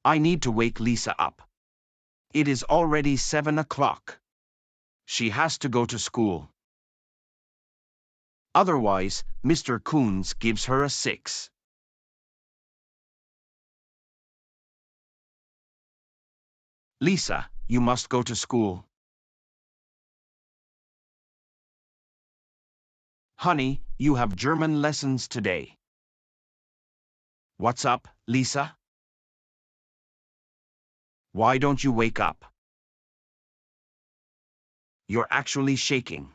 I need to wake Lisa up. It is already 7 o'clock. She has to go to school. Otherwise, Mr. Coons gives her a 6. Lisa, you must go to school. Honey, you have German lessons today. What's up, Lisa? Why don't you wake up? You're actually shaking.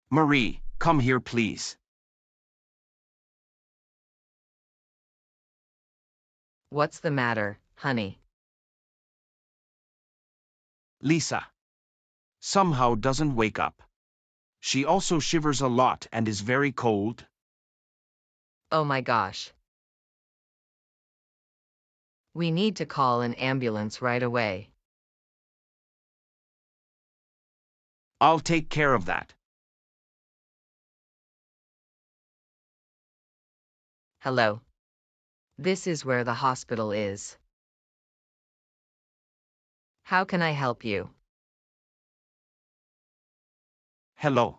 Marie, come here please. What's the matter, honey? Lisa somehow doesn't wake up. She also shivers a lot and is very cold. Oh my gosh. We need to call an ambulance right away. I'll take care of that. Hello. This is where the hospital is. How can I help you? Hello.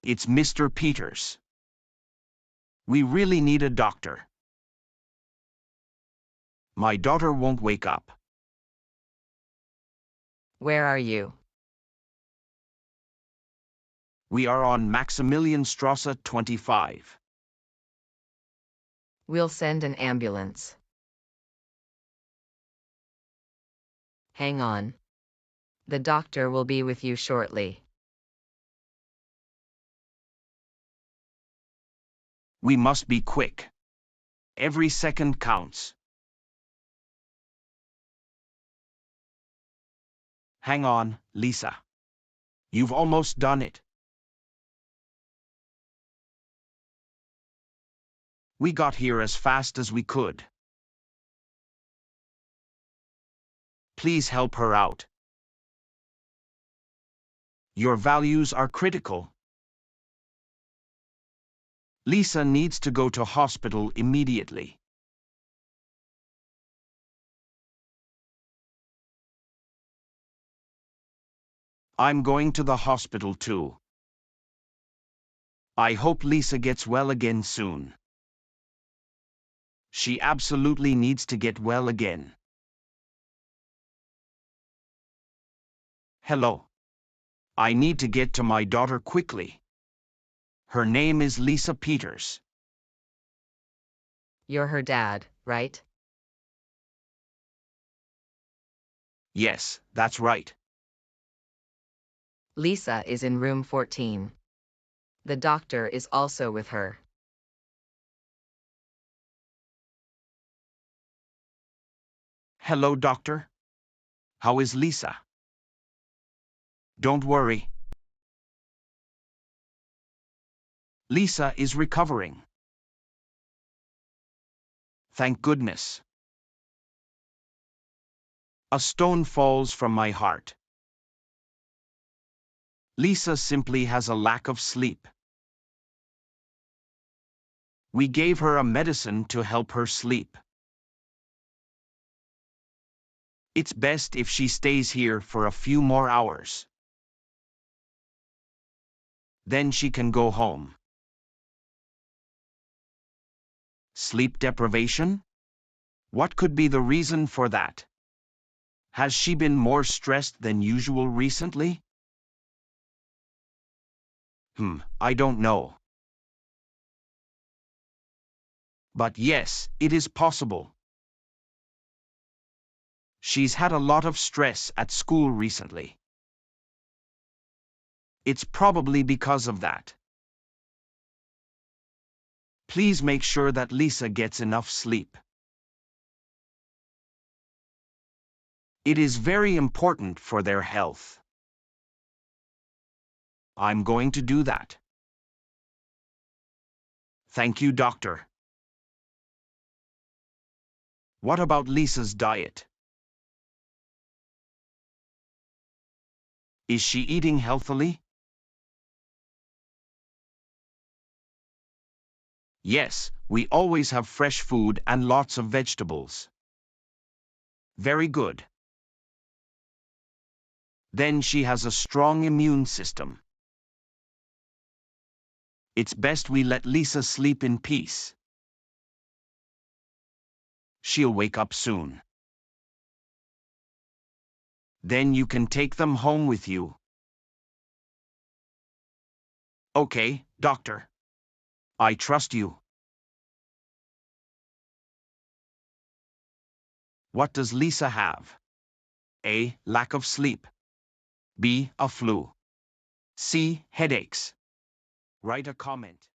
It's Mr. Peters. We really need a doctor. My daughter won't wake up. Where are you? We are on Maximilianstrasse 25. We'll send an ambulance. Hang on. The doctor will be with you shortly. We must be quick. Every second counts. Hang on, Lisa. You've almost done it. We got here as fast as we could. Please help her out. Your values are critical. Lisa needs to go to hospital immediately. I'm going to the hospital too. I hope Lisa gets well again soon. She absolutely needs to get well again. Hello. I need to get to my daughter quickly. Her name is Lisa Peters. You're her dad, right? Yes, that's right. Lisa is in room 14. The doctor is also with her. Hello, doctor. How is Lisa? Don't worry. Lisa is recovering. Thank goodness. A stone falls from my heart. Lisa simply has a lack of sleep. We gave her a medicine to help her sleep. It's best if she stays here for a few more hours. Then she can go home. Sleep deprivation? What could be the reason for that? Has she been more stressed than usual recently? I don't know. But yes, it is possible. She's had a lot of stress at school recently. It's probably because of that. Please make sure that Lisa gets enough sleep. It is very important for their health. I'm going to do that. Thank you, doctor. What about Lisa's diet? Is she eating healthily? Yes, we always have fresh food and lots of vegetables. Very good. Then she has a strong immune system. It's best we let Lisa sleep in peace. She'll wake up soon. Then you can take them home with you. Okay, doctor. I trust you. What does Lisa have? A. Lack of sleep. B. A flu. C. Headaches. Write a comment.